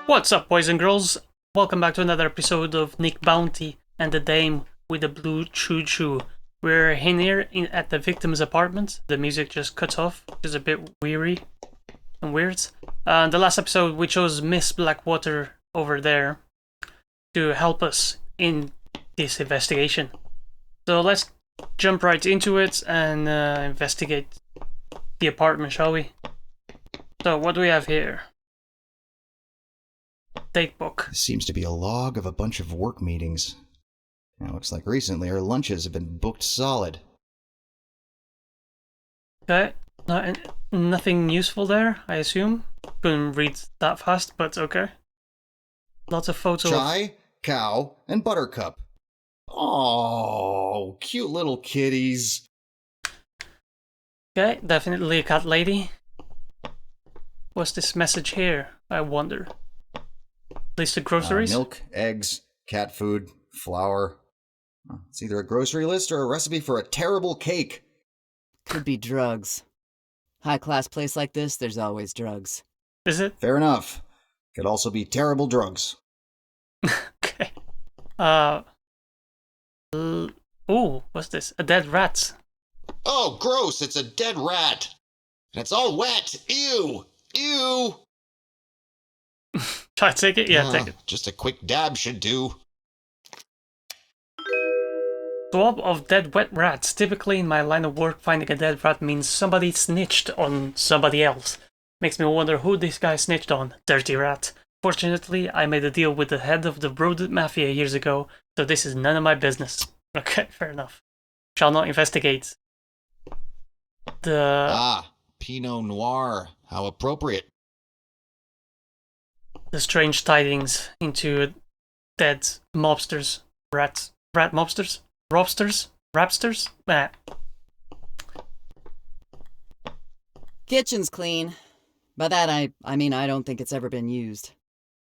What's up, boys and girls? Welcome back to another episode of Nick Bounty and the Dame with the Blue Choo Choo. We're in here at the victim's apartment. The music just cuts off, which is a bit weary and weird. The last episode, we chose Miss Blackwater over there to help us in this investigation. So let's jump right into it and investigate the apartment, shall we? So what do we have here? Date book. Seems to be a log of a bunch of work meetings. Now, looks like recently her lunches have been booked solid. Okay, nothing useful there, I assume. Couldn't read that fast, but okay. Lots of photos. Chai, cow, and buttercup. Oh, cute little kitties. Okay, definitely a cat lady. What's this message here, I wonder? List of groceries? Milk, eggs, cat food, flour. It's either a grocery list or a recipe for a terrible cake. Could be drugs. High-class place like this, there's always drugs. Is it? Fair enough. Could also be terrible drugs. Okay. Ooh, what's this? A dead rat. Oh, gross, it's a dead rat. And it's all wet. Ew. Ew. Try to take it? Yeah, take it. Just a quick dab should do. Swab of dead wet rats. Typically in my line of work, finding a dead rat means somebody snitched on somebody else. Makes me wonder who this guy snitched on. Dirty rat. Fortunately, I made a deal with the head of the rodent mafia years ago, so this is none of my business. Okay, fair enough. Shall not investigate. Pinot Noir. How appropriate. The strange tidings into dead mobsters. Rat mobsters? Robsters? Rapsters? Kitchen's clean. By that, I mean I don't think it's ever been used.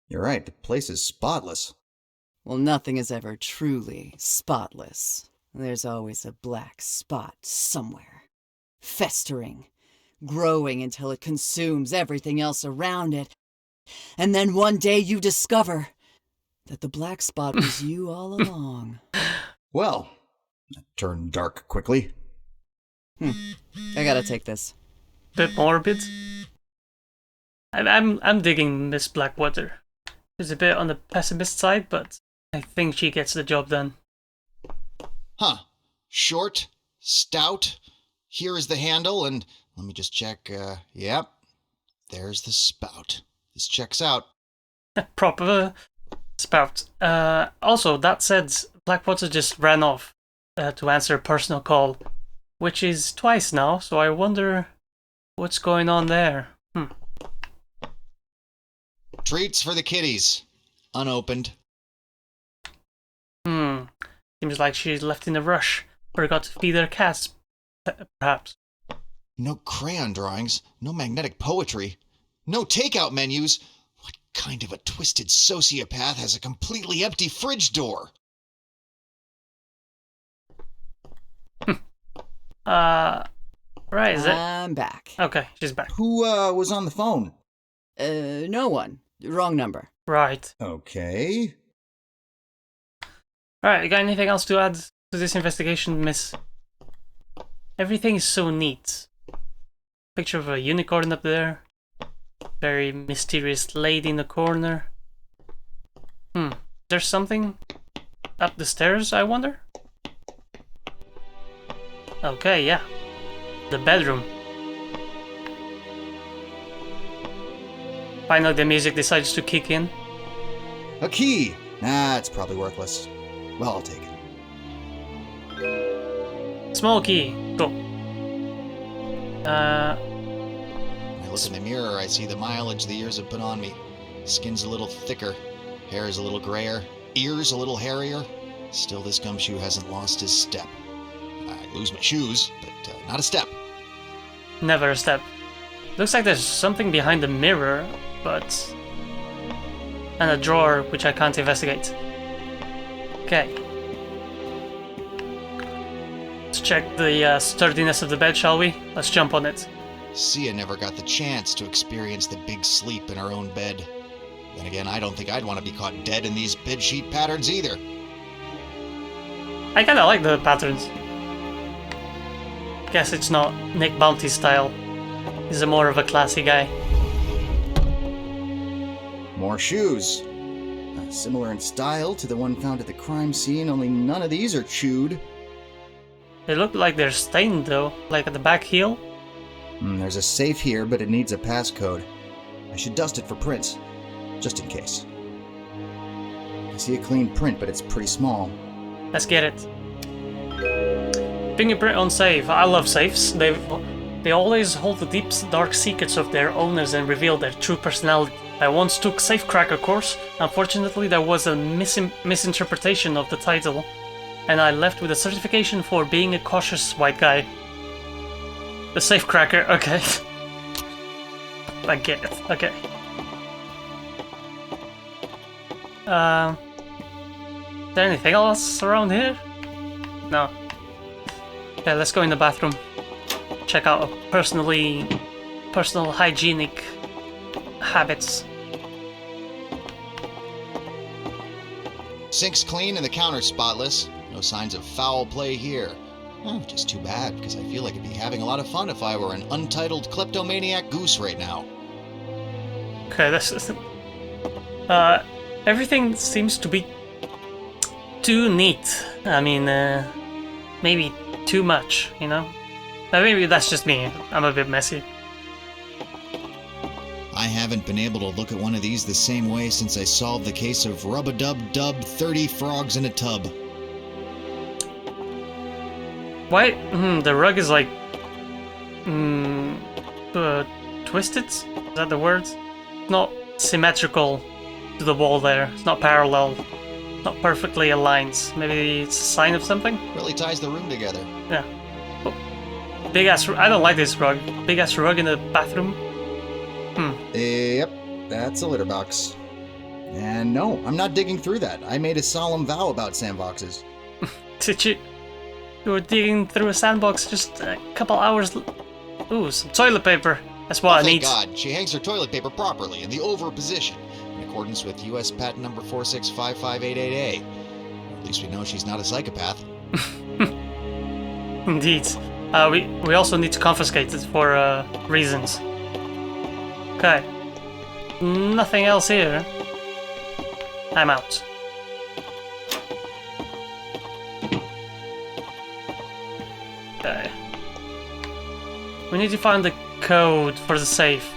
You're right, the place is spotless. Well, nothing is ever truly spotless. There's always a black spot somewhere. Festering. Growing until it consumes everything else around it. And then one day you discover that the black spot was you all along. Well, that turned dark quickly. I gotta take this. Bit morbid. I'm digging Miss Blackwater. She's a bit on the pessimist side, but I think she gets the job done. Short, stout. Here is the handle, and let me just check. Yep. There's the spout. This checks out. Proper spout. Also, that said, Blackwater just ran off to answer a personal call, which is twice now, so I wonder what's going on there. Treats for the kitties. Unopened. Seems like she's left in a rush. Forgot to feed her cats, perhaps. No crayon drawings. No magnetic poetry. No takeout menus. What kind of a twisted sociopath has a completely empty fridge door? Right, is it? I'm back. Okay, she's back. Who, was on the phone? No one. Wrong number. Right. Okay. Alright, you got anything else to add to this investigation, miss? Everything is so neat. Picture of a unicorn up there. Very mysterious lady in the corner. There's something up the stairs, I wonder? Okay, yeah. The bedroom. Finally the music decides to kick in. A key! Nah, it's probably worthless. Well, I'll take it. Small key. Go. When I look in the mirror, I see the mileage the years have put on me. Skin's a little thicker, hair's a little grayer, ears a little hairier. Still, this gumshoe hasn't lost his step. I lose my shoes, but not a step. Never a step. Looks like there's something behind the mirror, but... and a drawer which I can't investigate. Okay. Let's check the sturdiness of the bed, shall we? Let's jump on it. Sia never got the chance to experience the big sleep in her own bed. Then again, I don't think I'd want to be caught dead in these bedsheet patterns either. I kinda like the patterns. Guess it's not Nick Bounty style. He's a more of a classy guy. More shoes. Similar in style to the one found at the crime scene, only none of these are chewed. They look like they're stained though, like at the back heel. There's a safe here, but it needs a passcode. I should dust it for prints, just in case. I see a clean print, but it's pretty small. Let's get it. Fingerprint on safe. I love safes. They always hold the deep, dark secrets of their owners and reveal their true personality. I once took Safecracker course. Unfortunately, there was a misinterpretation of the title, and I left with a certification for being a cautious white guy. The Safecracker, okay. I get it, okay. Is there anything else around here? No. Okay, let's go in the bathroom. Check out personal hygienic habits. Sink's clean and the counter spotless. No signs of foul play here. Which is too bad, because I feel like I'd be having a lot of fun if I were an untitled kleptomaniac goose right now. Okay, this is... everything seems to be too neat. I mean, maybe too much, you know? Maybe that's just me. I'm a bit messy. I haven't been able to look at one of these the same way since I solved the case of Rub-a-Dub-Dub 30 Frogs in a Tub. Why? The rug is like... twisted? Is that the word? Not symmetrical to the wall there. It's not parallel. Not perfectly aligned. Maybe it's a sign of something? Really ties the room together. Yeah. Oh. Big ass... I don't like this rug. Big ass rug in the bathroom. Yep, that's a litter box. And no, I'm not digging through that. I made a solemn vow about sandboxes. Did you? You were digging through a sandbox just a couple hours... Ooh, some toilet paper. That's what I need. Thank God, she hangs her toilet paper properly in the over position, in accordance with U.S. patent number 4655888A. At least we know she's not a psychopath. Indeed. We also need to confiscate it for reasons. Okay. Nothing else here. I'm out. Okay. We need to find the code for the safe.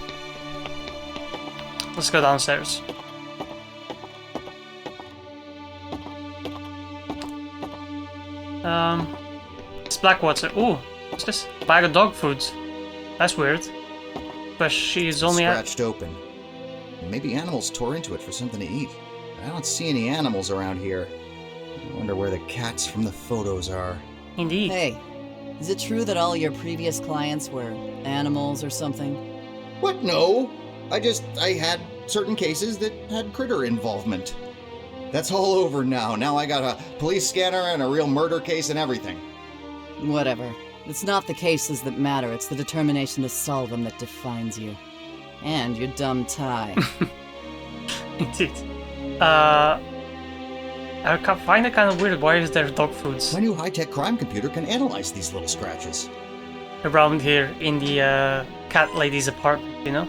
Let's go downstairs. It's Blackwater. Ooh, what's this? Bag of dog food. That's weird. But she's only scratched open. Maybe animals tore into it for something to eat. I don't see any animals around here. I wonder where the cats from the photos are. Indeed. Hey, is it true that all your previous clients were animals or something? What? No. I had certain cases that had critter involvement. That's all over now. Now I got a police scanner and a real murder case and everything. Whatever. It's not the cases that matter, it's the determination to solve them that defines you. And your dumb tie. Indeed. I find it kind of weird. Why is there dog foods My new high-tech crime computer can analyze these little scratches. around here in the cat lady's apartment, you know?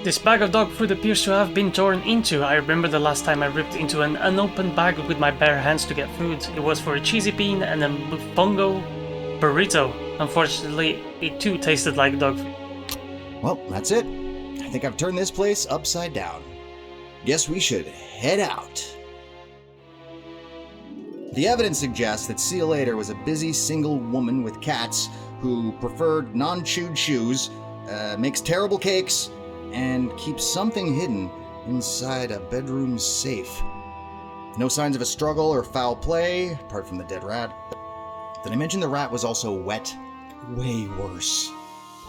This bag of dog food appears to have been torn into. I remember the last time I ripped into an unopened bag with my bare hands to get food. It was for a cheesy bean and a mofongo burrito. Unfortunately, it too tasted like dog food. Well, that's it. I think I've turned this place upside down. Guess we should head out. The evidence suggests that See You Later was a busy single woman with cats who preferred non-chewed shoes, makes terrible cakes, and keeps something hidden inside a bedroom safe. No signs of a struggle or foul play, apart from the dead rat. Did I mention the rat was also wet? Way worse.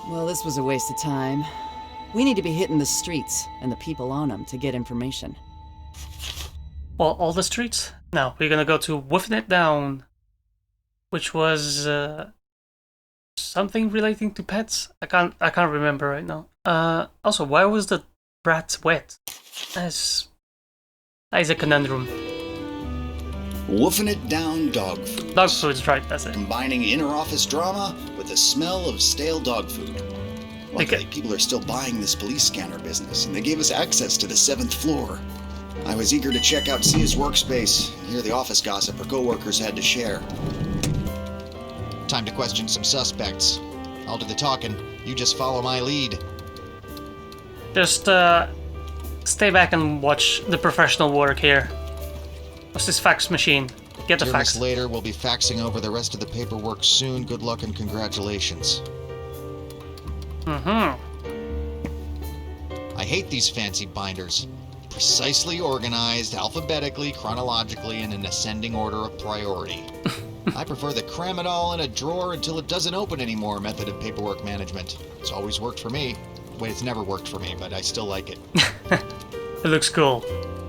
Well, this was a waste of time. We need to be hitting the streets and the people on them to get information. Well, all the streets? No, we're gonna go to Woofing It Down, which was something relating to pets. I can't remember right now. Also, why was the rat wet? That is a conundrum. Woofing it down dog food. Dog food's right, that's it. Combining inner office drama with the smell of stale dog food. Luckily, people are still buying this police scanner business, and they gave us access to the 7th floor. I was eager to check out Sia's workspace and hear the office gossip her coworkers had to share. Time to question some suspects. I'll do the talking. You just follow my lead. Just stay back and watch the professional work here. What's this fax machine? Get the Dear fax. Miss Later, we'll be faxing over the rest of the paperwork soon. Good luck and congratulations. Mm-hmm. I hate these fancy binders. Precisely organized, alphabetically, chronologically, in an ascending order of priority. I prefer the cram it all in a drawer until it doesn't open anymore method of paperwork management. It's always worked for me. Wait, it's never worked for me, but I still like it. It looks cool.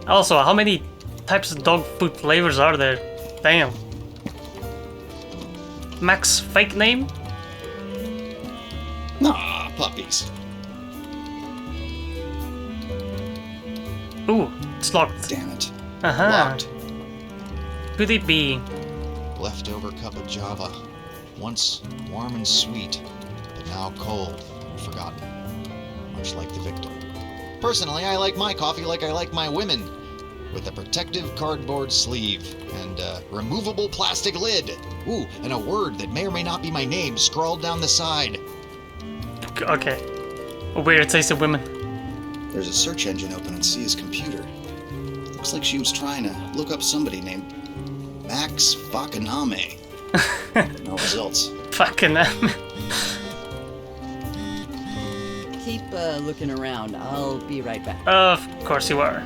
Also, how many types of dog food flavors are there? Damn. Mac's fake name? Nah, puppies. Ooh, it's locked. Damn it. Uh-huh. Locked. Could it be? Leftover cup of Java. Once warm and sweet, but now cold and forgotten. Much like the victim. Personally, I like my coffee like I like my women. With a protective cardboard sleeve and a removable plastic lid. Ooh, and a word that may or may not be my name scrawled down the side. Okay. A weird taste of women. There's a search engine open on Sia's computer. Looks like she was trying to look up somebody named Max Fakaname. No results. Fucking Keep looking around. I'll be right back. Of course you are.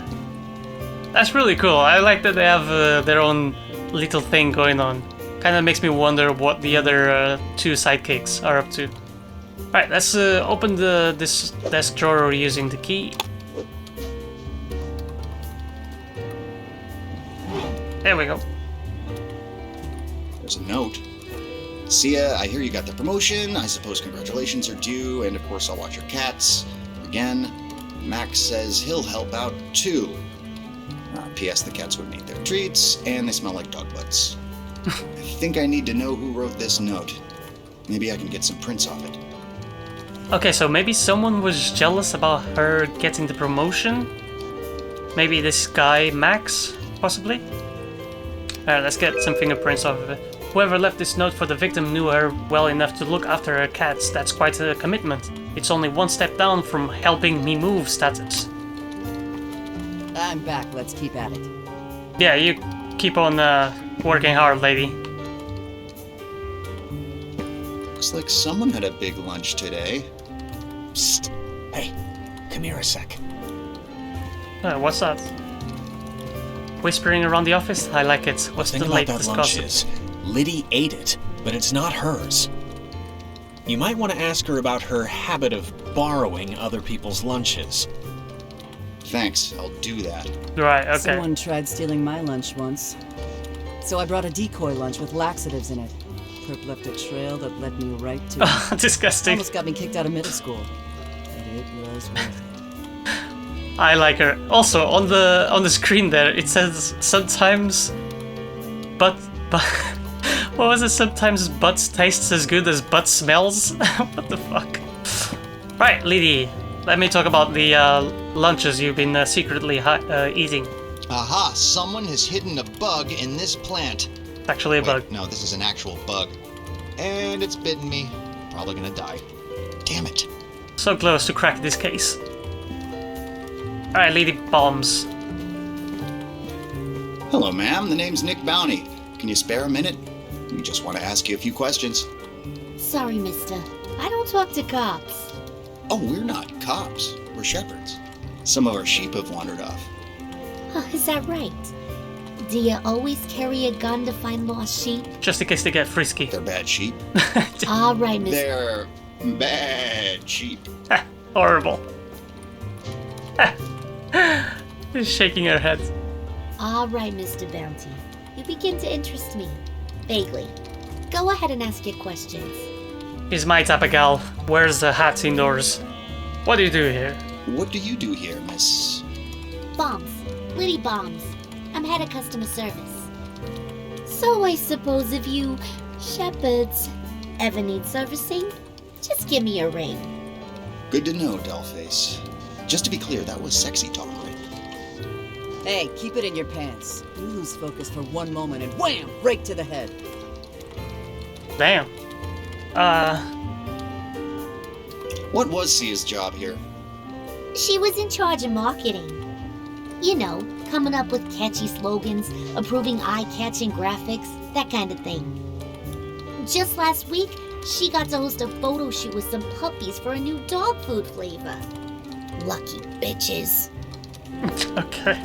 That's really cool. I like that they have their own little thing going on. Kind of makes me wonder what the other 2 sidekicks are up to. Alright, let's open this desk drawer using the key. There we go. There's a note. Sia, I hear you got the promotion. I suppose congratulations are due, and of course I'll watch your cats. Again, Max says he'll help out too. P.S. The cats would need their treats, and they smell like dog butts. I think I need to know who wrote this note. Maybe I can get some prints off it. Okay, so maybe someone was jealous about her getting the promotion? Maybe this guy, Max, possibly? Alright, let's get some fingerprints off of it. Whoever left this note for the victim knew her well enough to look after her cats. That's quite a commitment. It's only one step down from helping me move status. I'm back. Let's keep at it. Yeah, you keep on working hard, lady. Looks like someone had a big lunch today. Psst. Hey, come here a sec. What's that? Whispering around the office? I like it. What's The the thing about that latest lunch gossip? is, Liddy ate it, but it's not hers. You might want to ask her about her habit of borrowing other people's lunches. Thanks, I'll do that. Right, okay. Someone tried stealing my lunch once. So I brought a decoy lunch with laxatives in it. Perp left a trail that led me right to it. Disgusting. Almost got me kicked out of middle school. But it was worth it. I like her. Also, on the screen there, it says sometimes, but what was it? Sometimes butt tastes as good as butt smells. What the fuck? Right, Liddy, let me talk about the lunches you've been secretly eating. Aha! Someone has hidden a bug in this plant. It's actually a bug. No, this is an actual bug. And it's bitten me. Probably gonna die. Damn it. So close to crack this case. Alright, Lady Bombs. Hello, ma'am. The name's Nick Bounty. Can you spare a minute? We just want to ask you a few questions. Sorry, mister. I don't talk to cops. Oh, we're not cops. We're shepherds. Some of our sheep have wandered off. Is that right? Do you always carry a gun to find lost sheep? Just in case they get frisky. They're bad sheep. All right, mister. They're bad sheep. Horrible. She's shaking her head. All right, Mr. Bounty. You begin to interest me. Vaguely. Go ahead and ask your questions. He's my type of gal. Wears the hats indoors. What do you do here? What do you do here, Miss? Bombs. Liddy Bombs. I'm head of customer service. So I suppose if you shepherds ever need servicing, just give me a ring. Good to know, Dollface. Just to be clear, that was sexy talk, right? Hey, keep it in your pants. You lose focus for one moment and wham! Right to the head. Damn. What was Sia's job here? She was in charge of marketing. You know, coming up with catchy slogans, approving eye-catching graphics, that kind of thing. Just last week, she got to host a photo shoot with some puppies for a new dog food flavor. Lucky bitches. Okay.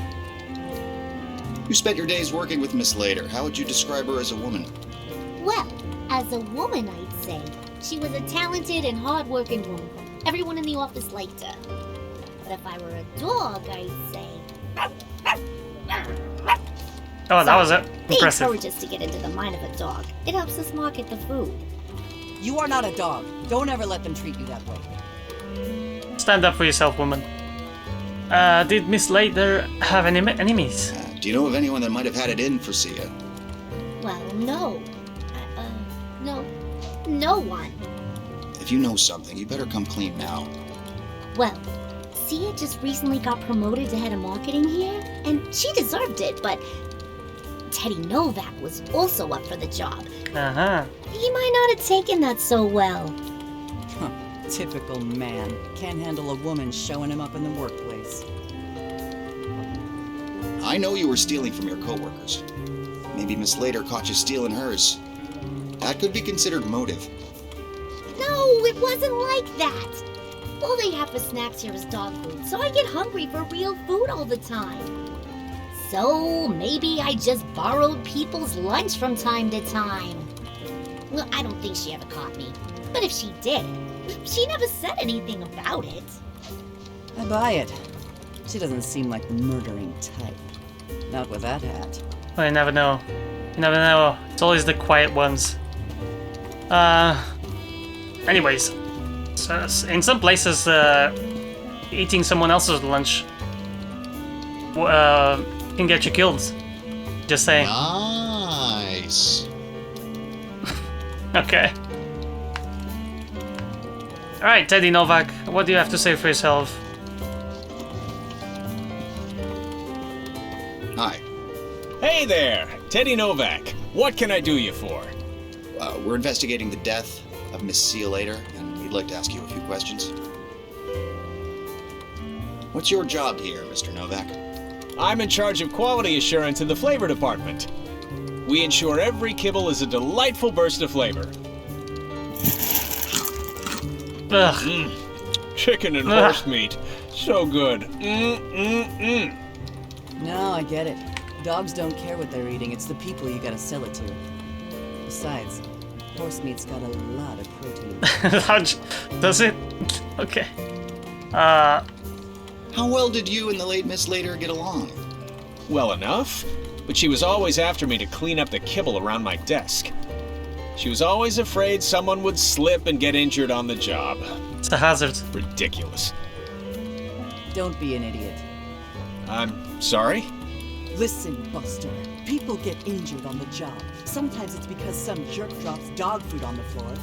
You spent your days working with Miss Lader. How would you describe her as a woman? Well, as a woman, I'd say she was a talented and hard-working woman. Everyone in the office liked her. But if I were a dog, I'd say... Oh, that was it. They Impressive. encourage us to get into the mind of a dog. It helps us market the food. You are not a dog. Don't ever let them treat you that way. Stand up for yourself, woman. Did Miss Lader have any enemies? Do you know of anyone that might have had it in for Sia? Well, no. No one. If you know something, you better come clean now. Well, Sia just recently got promoted to head of marketing here, and she deserved it, but Teddy Novak was also up for the job. Uh-huh. He might not have taken that so well. Typical man. Can't handle a woman showing him up in the workplace. I know you were stealing from your coworkers. Maybe Miss Lader caught you stealing hers. That could be considered motive. No, it wasn't like that. All they have for snacks here is dog food, so I get hungry for real food all the time. So maybe I just borrowed people's lunch from time to time. Well, I don't think she ever caught me. But if she did, she never said anything about it. I buy it. She doesn't seem like the murdering type. Not with that hat. Well, you never know. You never know. It's always the quiet ones. Anyways. So, in some places, eating someone else's lunch can get you killed. Just saying. Nice. Okay. Alright, Teddy Novak, what do you have to say for yourself? Hi. Hey there, Teddy Novak. What can I do you for? We're investigating the death of Miss Sia Lader, and we'd like to ask you a few questions. What's your job here, Mr. Novak? I'm in charge of quality assurance in the flavor department. We ensure every kibble is a delightful burst of flavor. Ugh. Chicken and horse meat. So good. No, I get it. Dogs don't care what they're eating. It's the people you gotta sell it to. Besides, horse meat's got a lot of protein. Does it? Okay. How well did you and the late Miss Lader get along? Well enough, but she was always after me to clean up the kibble around my desk. She was always afraid someone would slip and get injured on the job. It's a hazard. Ridiculous. Don't be an idiot. I'm sorry? Listen, Buster. People get injured on the job. Sometimes it's because some jerk drops dog food on the floor.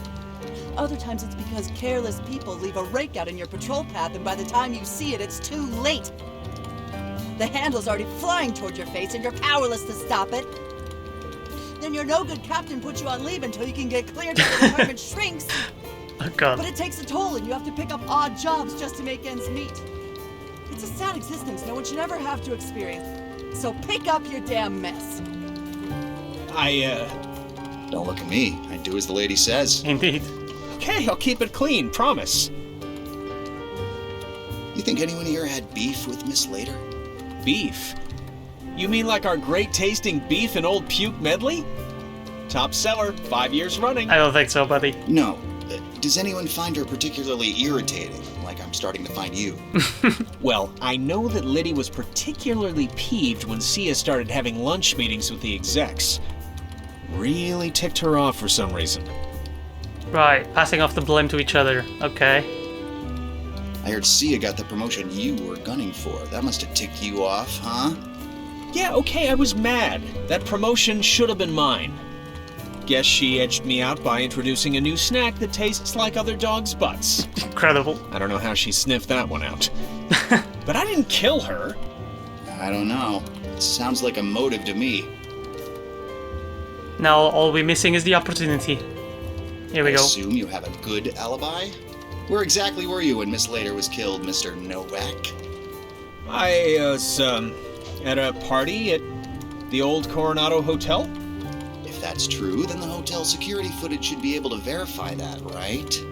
Other times it's because careless people leave a rake out in your patrol path, and by the time you see it, it's too late. The handle's already flying toward your face and you're powerless to stop it. Then your no-good captain puts you on leave until you can get cleared so the department shrinks. Oh god. But it takes a toll and you have to pick up odd jobs just to make ends meet. It's a sad existence no one should ever have to experience. So pick up your damn mess. Don't look at me. I do as the lady says. Indeed. Okay, I'll keep it clean, promise. You think anyone here had beef with Miss Lader? Beef? You mean like our great-tasting beef and old puke medley? Top seller, 5 years running. I don't think so, buddy. No. Does anyone find her particularly irritating, like I'm starting to find you? Well, I know that Liddy was particularly peeved when Sia started having lunch meetings with the execs. Really ticked her off for some reason. Right, passing off the blame to each other. Okay. I heard Sia got the promotion you were gunning for. That must have ticked you off, huh? Yeah, okay, I was mad. That promotion should have been mine. Guess she edged me out by introducing a new snack that tastes like other dogs' butts. Incredible. I don't know how she sniffed that one out. But I didn't kill her. I don't know. It sounds like a motive to me. Now all we're missing is the opportunity. Here we I go. assume you have a good alibi? Where exactly were you when Miss Later was killed, Mr. Novak? I was, at a party at the old Coronado Hotel. If that's true, then the hotel security footage should be able to verify that, right?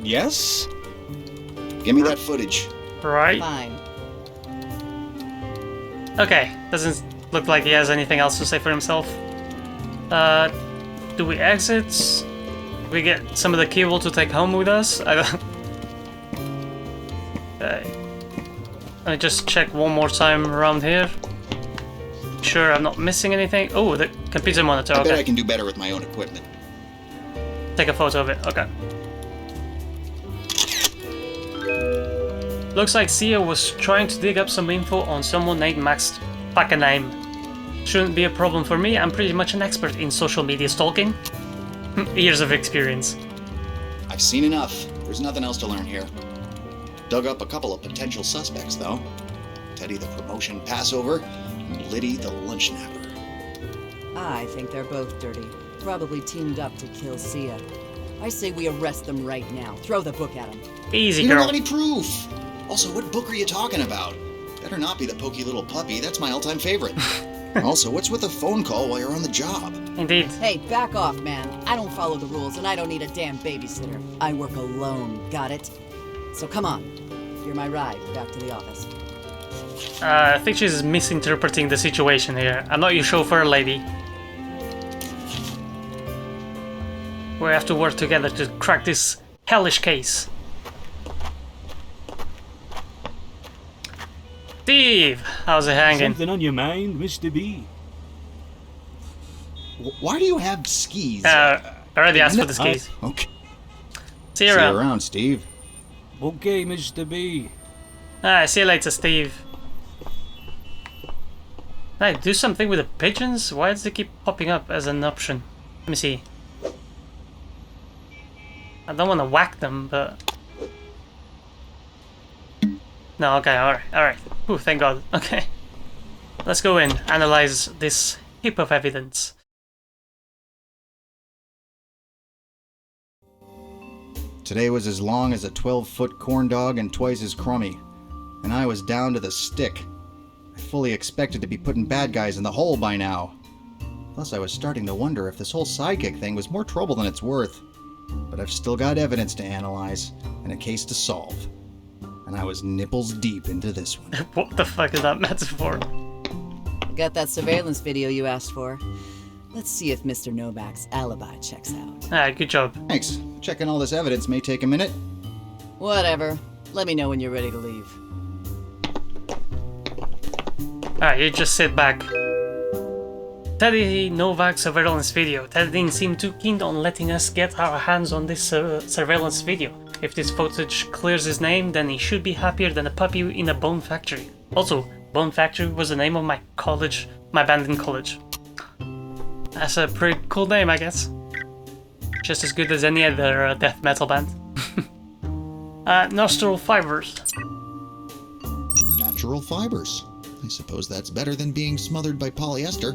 Yes? Give me that footage. Right. Fine. Okay. Doesn't look like he has anything else to say for himself. Do we exit? Do we get some of the cable to take home with us? I don't... Okay. Let me just check one more time around here. Sure I'm not missing anything. Oh, the computer monitor, I bet I okay. can do better with my own equipment. Take a photo of it, okay. Looks like Sia was trying to dig up some info on someone named Max Pakenheim. Shouldn't be a problem for me, I'm pretty much an expert in social media stalking. Years of experience. I've seen enough. There's nothing else to learn here. Dug up a couple of potential suspects, though. Teddy the promotion passover, and Liddy the lunch napper. I think they're both dirty. Probably teamed up to kill Sia. I say we arrest them right now. Throw the book at them. Easy, You don't girl. have any proof! Also, what book are you talking about? Better not be the pokey little puppy. That's my all-time favorite. Also, what's with a phone call while you're on the job? Indeed. Hey, back off, man. I don't follow the rules, and I don't need a damn babysitter. I work alone, got it? So come on. You're my ride back to the office. I think she's misinterpreting the situation here. I'm not your chauffeur, lady. We have to work together to crack this hellish case. Steve, how's it hanging? Something on your mind, Mr. B? Why do you have skis? I already asked for the skis. Okay. See you See you around. around, Steve. Okay, Mr. B. See you later, Steve. Hey, do something with the pigeons? Why does it keep popping up as an option? Let me see. I don't want to whack them, but... No, okay, alright. Ooh, thank God. Okay. Let's go in, analyze this heap of evidence. Today was as long as a 12-foot corn dog and twice as crummy. And I was down to the stick. I fully expected to be putting bad guys in the hole by now. Plus, I was starting to wonder if this whole sidekick thing was more trouble than it's worth. But I've still got evidence to analyze and a case to solve. And I was nipples deep into this one. What the fuck is that metaphor? Got that surveillance video you asked for. Let's see if Mr. Novak's alibi checks out. Good job. Thanks. Checking all this evidence may take a minute. Whatever. Let me know when you're ready to leave. Alright, you just sit back. Teddy Novak's surveillance video. Teddy didn't seem too keen on letting us get our hands on this surveillance video. If this footage clears his name, then he should be happier than a puppy in a bone factory. Also, Bone Factory was the name of my college, my band in college. That's a pretty cool name, I guess. Just as good as any other death metal band. Nostril fibers. Natural fibers. I suppose that's better than being smothered by polyester.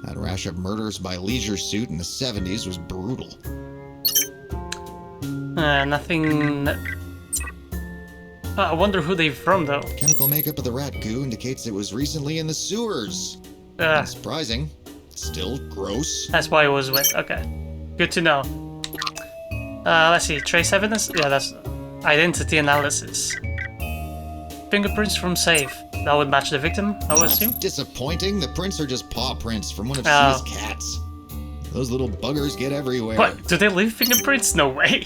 That rash of murders by leisure suit in the 70s was brutal. Nothing... I wonder who they're from, though. Chemical makeup of the rat goo indicates it was recently in the sewers. Unsurprising. Still gross. That's why it was wet. Okay. Good to know. Let's see. Trace evidence? Yeah, that's... Identity analysis. Fingerprints from safe. That would match the victim, I would assume. Disappointing. The prints are just paw prints from one of Oh. Sia's cats. Those little buggers get everywhere. What? Do they leave fingerprints? No way.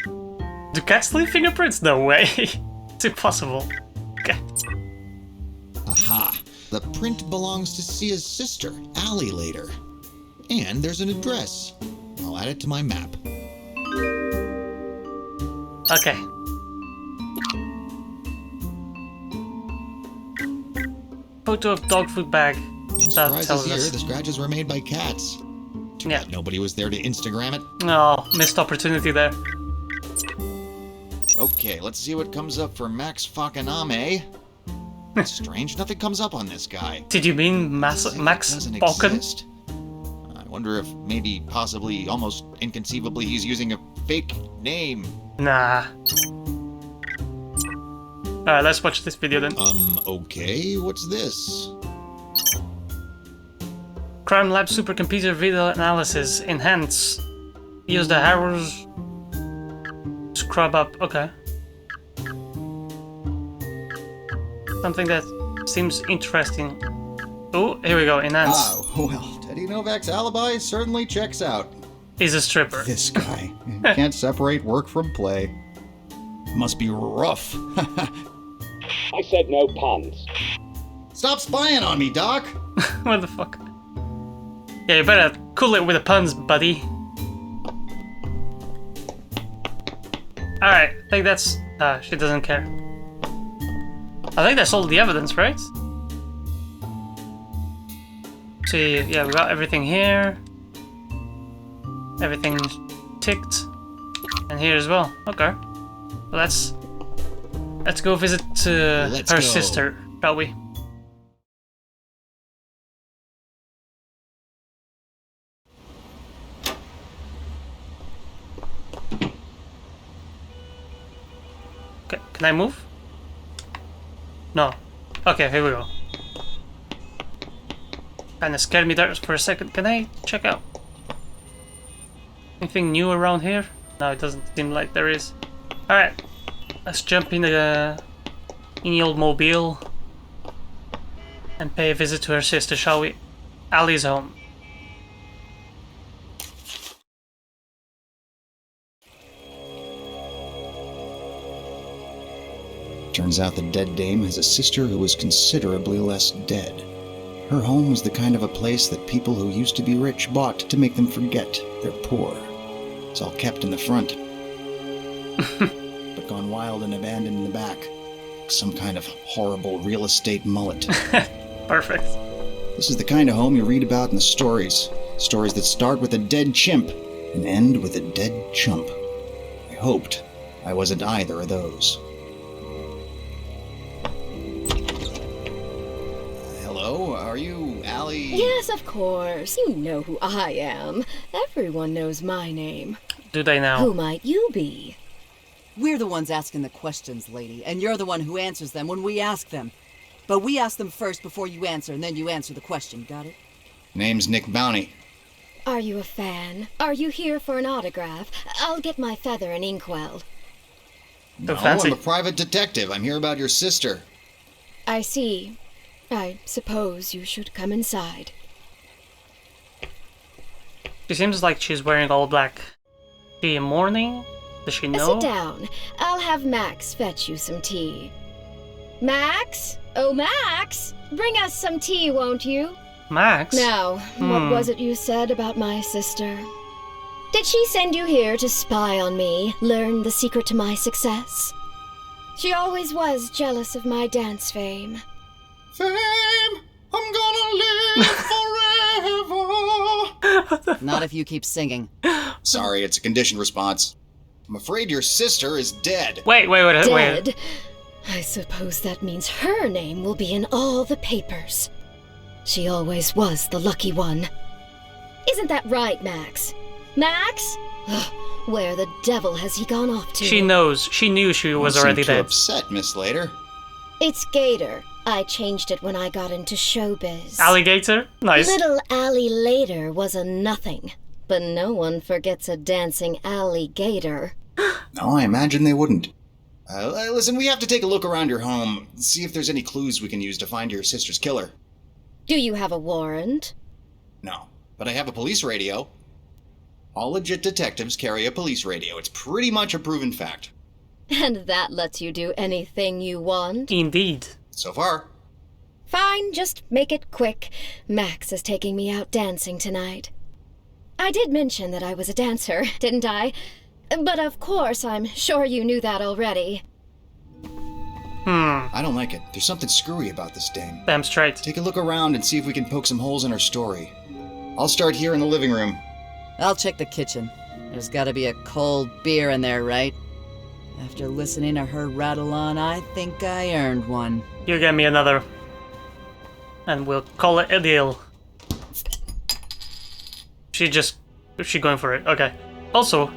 Do cats leave fingerprints? No way. It's impossible. Okay. Aha. The print belongs to Sia's sister, Allie, later. And there's an address. I'll add it to my map. Okay. Photo of dog food bag. That Surprises tells here, us. the scratches were made by cats. Too Yeah. bad nobody was there to Instagram it. Oh, missed opportunity there. Okay, let's see what comes up for Max Falconame. Strange, nothing comes up on this guy. Did you mean Max Doesn't Falcon? exist. I wonder if maybe, possibly, almost inconceivably, he's using a fake name. Nah. Alright, let's watch this video then. Okay, what's this? Crime Lab Supercomputer Video Analysis. Enhance. Use the arrows. Scrub up. Okay. Something that seems interesting. Oh, here we go. Enhance. Oh, well, Teddy Novak's alibi certainly checks out. He's a stripper. This guy can't separate work from play. Must be rough. I said no puns. Stop spying on me, Doc. What the fuck? Yeah, you better cool it with the puns, buddy. Alright, I think that's... she doesn't care. I think that's all the evidence, right? See, yeah, we got everything here. Everything's ticked. And here as well. Okay. Well, let's go visit her sister, shall we? Okay, can I move? No. Okay, here we go. Kinda scared me there for a second. Can I check out anything new around here? No, it doesn't seem like there is. Alright, let's jump in the old mobile and pay a visit to her sister, shall we? Allie's home. Turns out the dead dame has a sister who was considerably less dead. Her home was the kind of a place that people who used to be rich bought to make them forget they're poor. It's all kept in the front, but gone wild and abandoned in the back. Some kind of horrible real estate mullet. Perfect. This is the kind of home you read about in the stories. Stories that start with a dead chimp and end with a dead chump. I hoped I wasn't either of those. Hello, are you Allie? Yes, of course. You know who I am. Everyone knows my name. Do they now? Who might you be? We're the ones asking the questions, lady, and you're the one who answers them when we ask them. But we ask them first before you answer, and then you answer the question, got it? Name's Nick Bounty. Are you a fan? Are you here for an autograph? I'll get my feather and inkwell. No, fancy. I'm a private detective. I'm here about your sister. I see. I suppose you should come inside. She seems like she's wearing all black. Is she in mourning? Does she know? Sit down. I'll have Max fetch you some tea. Max? Oh, Max! Bring us some tea, won't you? Max? Now, what was it you said about my sister? Did she send you here to spy on me, learn the secret to my success? She always was jealous of my dance fame. Fame, I'm gonna live forever. Not if you keep singing. Sorry, it's a conditioned response. I'm afraid your sister is dead. Wait. Dead? I suppose that means her name will be in all the papers. She always was the lucky one. Isn't that right, Max? Max? Ugh, where the devil has he gone off to? She knows. She knew she was Don't already seem too dead. upset, Miss Later. It's Gator. I changed it when I got into showbiz. Alligator? Nice. Little Allie later was a nothing, but no one forgets a dancing alligator. No, I imagine they wouldn't. Listen, we have to take a look around your home, see if there's any clues we can use to find your sister's killer. Do you have a warrant? No, but I have a police radio. All legit detectives carry a police radio. It's pretty much a proven fact. And that lets you do anything you want? Indeed. So far. Fine, just make it quick. Max is taking me out dancing tonight. I did mention that I was a dancer, didn't I? But of course, I'm sure you knew that already. I don't like it. There's something screwy about this dame. Damn straight. Take a look around and see if we can poke some holes in her story. I'll start here in the living room. I'll check the kitchen. There's gotta be a cold beer in there, right? After listening to her rattle on, I think I earned one. You get me another. And we'll call it a deal. She going for it. Okay. Also,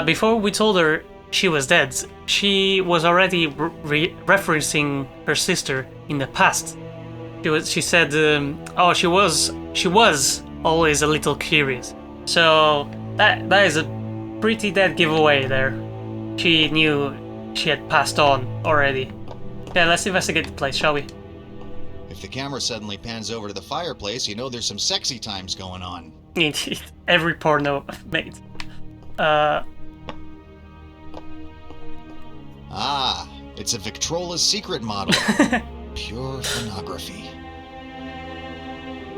before we told her she was dead, she was already referencing her sister in the past. She said, oh, she was always a little curious. So that is a pretty dead giveaway there. She knew she had passed on already. Yeah, let's investigate the place, shall we? If the camera suddenly pans over to the fireplace, you know there's some sexy times going on. Every porno made. Ah, it's a Victrola's secret model. Pure pornography.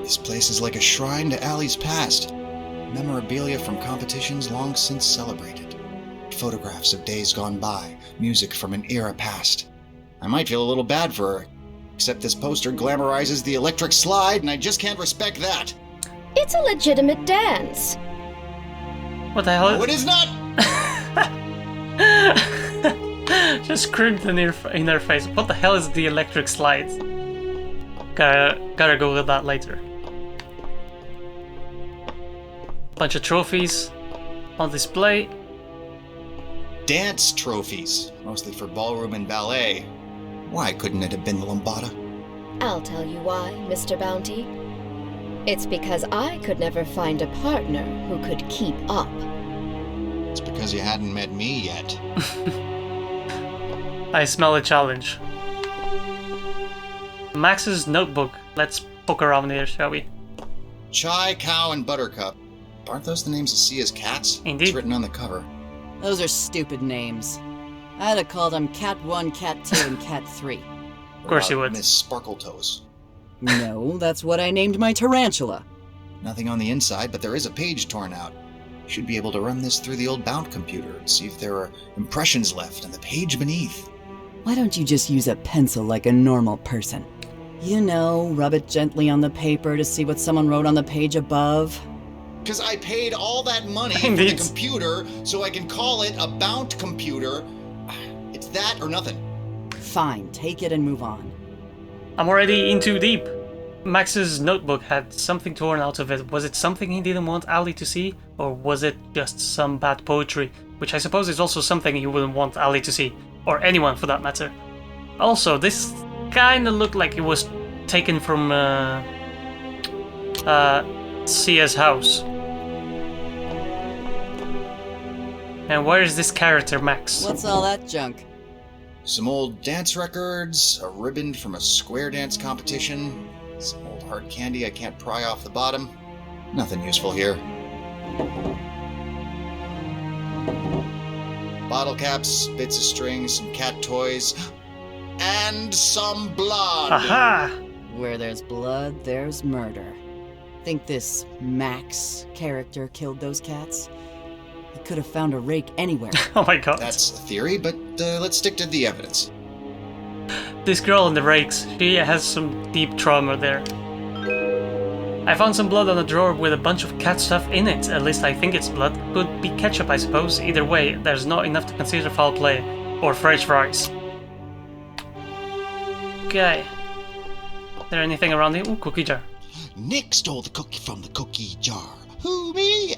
This place is like a shrine to Allie's past. Memorabilia from competitions long since celebrated. Photographs of days gone by. Music from an era past. I might feel a little bad for her. Except this poster glamorizes the electric slide, and I just can't respect that. It's a legitimate dance. What the hell? No, it is not! Just screamed in her face. What the hell is the electric slide? Gotta go with that later. Bunch of trophies on display. Dance trophies, mostly for ballroom and ballet. Why couldn't it have been the lambada? I'll tell you why, Mr. Bounty. It's because I could never find a partner who could keep up. It's because you hadn't met me yet. I smell a challenge. Max's notebook. Let's poke around here, shall we? Chai, Cow, and Buttercup. Aren't those the names of Sia's cats? Indeed. It's written on the cover. Those are stupid names. I'd have called them Cat 1, Cat 2, and Cat 3. Of course you would. Miss Sparkletoes. No, that's what I named my tarantula. Nothing on the inside, but there is a page torn out. You should be able to run this through the old bound computer and see if there are impressions left on the page beneath. Why don't you just use a pencil like a normal person? You know, rub it gently on the paper to see what someone wrote on the page above. Because I paid all that money for Indeed. the computer so I can call it a bound computer. It's that or nothing. Fine, take it and move on. I'm already in too deep. Max's notebook had something torn out of it. Was it something he didn't want Ali to see? Or was it just some bad poetry? Which I suppose is also something he wouldn't want Ali to see. Or anyone for that matter. Also, this kinda looked like it was taken from Sia's house. And where is this character, Max? What's all that junk? Some old dance records, a ribbon from a square dance competition, some old hard candy I can't pry off the bottom. Nothing useful here. Bottle caps, bits of string, some cat toys, and some blood! Aha! Where there's blood, there's murder. Think this Max character killed those cats? He could have found a rake anywhere. Oh my god. That's a theory, but let's stick to the evidence. This girl in the rakes, she has some deep trauma there. I found some blood on a drawer with a bunch of cat stuff in it. At least I think it's blood. Could be ketchup, I suppose. Either way, there's not enough to consider foul play. Or french fries. Okay. Is there anything around here? Ooh, cookie jar. Nick stole the cookie from the cookie jar. Who, me?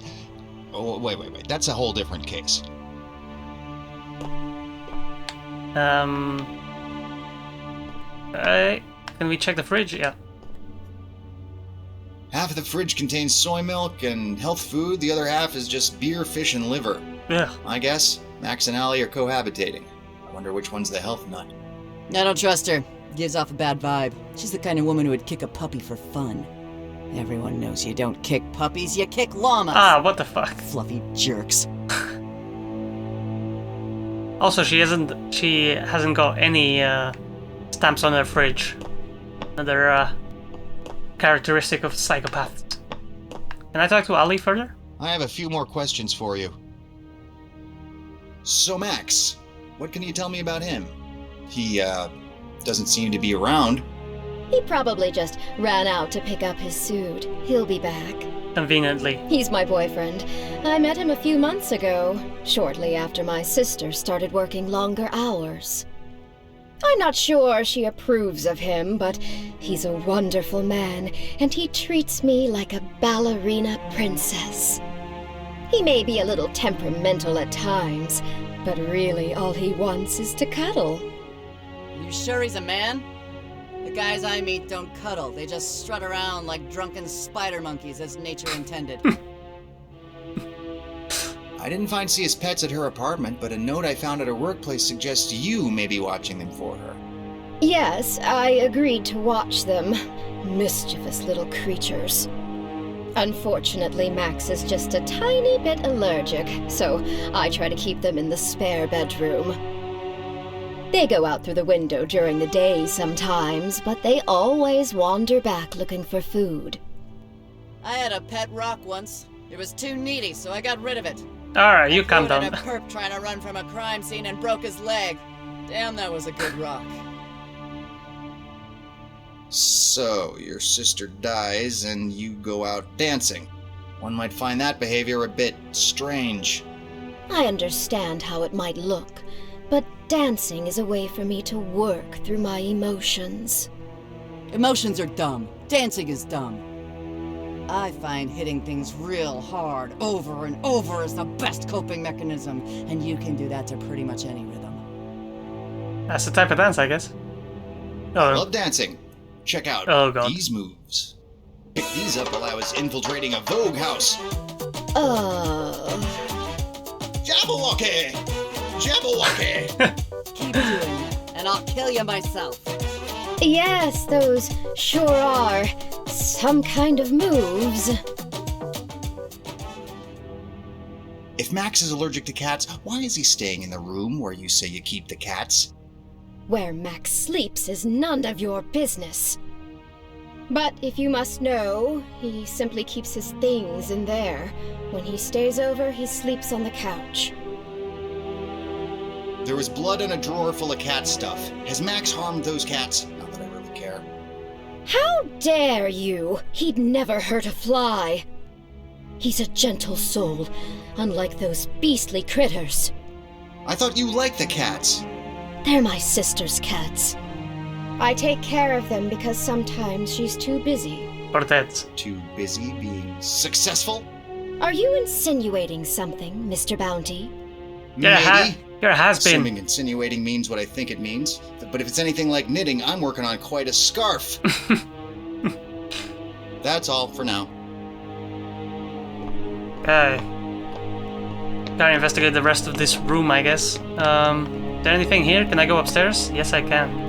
Oh, wait. That's a whole different case. Can we check the fridge? Yeah. Half of the fridge contains soy milk and health food, the other half is just beer, fish, and liver. Yeah. I guess Max and Allie are cohabitating. I wonder which one's the health nut. I don't trust her. Gives off a bad vibe. She's the kind of woman who would kick a puppy for fun. Everyone knows you don't kick puppies, you kick llamas. Ah, what the fuck? Fluffy jerks. Also, she hasn't got any stamps on her fridge. Another characteristic of psychopaths. Can I talk to Ali further? I have a few more questions for you. So Max, what can you tell me about him? He, doesn't seem to be around. He probably just ran out to pick up his suit. He'll be back. Conveniently. He's my boyfriend. I met him a few months ago, shortly after my sister started working longer hours. I'm not sure she approves of him, but he's a wonderful man, and he treats me like a ballerina princess. He may be a little temperamental at times, but really all he wants is to cuddle. You sure he's a man? The guys I meet don't cuddle. They just strut around like drunken spider monkeys as nature intended. I didn't find Sia's pets at her apartment, but a note I found at her workplace suggests you may be watching them for her. Yes, I agreed to watch them. Mischievous little creatures. Unfortunately, Max is just a tiny bit allergic, so I try to keep them in the spare bedroom. They go out through the window during the day sometimes, but they always wander back looking for food. I had a pet rock once. It was too needy, so I got rid of it. Alright, you calm I down. a perp trying to run from a crime scene and broke his leg. Damn, that was a good rock. So, your sister dies and you go out dancing. One might find that behavior a bit strange. I understand how it might look, but dancing is a way for me to work through my emotions. Emotions are dumb. Dancing is dumb. I find hitting things real hard over and over is the best coping mechanism, and you can do that to pretty much any rhythm. That's the type of dance, I guess. I Oh, love dancing. Check out God. these moves. Picked these up while I was infiltrating a Vogue house. Jabberwocky! Jabberwocky! Keep doing that, and I'll kill you myself. Yes, those sure are some kind of moves. If Max is allergic to cats, why is he staying in the room where you say you keep the cats? Where Max sleeps is none of your business. But if you must know, he simply keeps his things in there. When he stays over, he sleeps on the couch. There was blood in a drawer full of cat stuff. Has Max harmed those cats? Not that I really care. How dare you? He'd never hurt a fly. He's a gentle soul, unlike those beastly critters. I thought you liked the cats. They're my sister's cats. I take care of them because sometimes she's too busy. or that. Too busy being successful? Are you insinuating something, Mr. Bounty? Yeah, there has been. Assuming insinuating means what I think it means. But if it's anything like knitting, I'm working on quite a scarf. That's all for now. Okay. Gotta investigate the rest of this room, I guess. Is there anything here? Can I go upstairs? Yes, I can.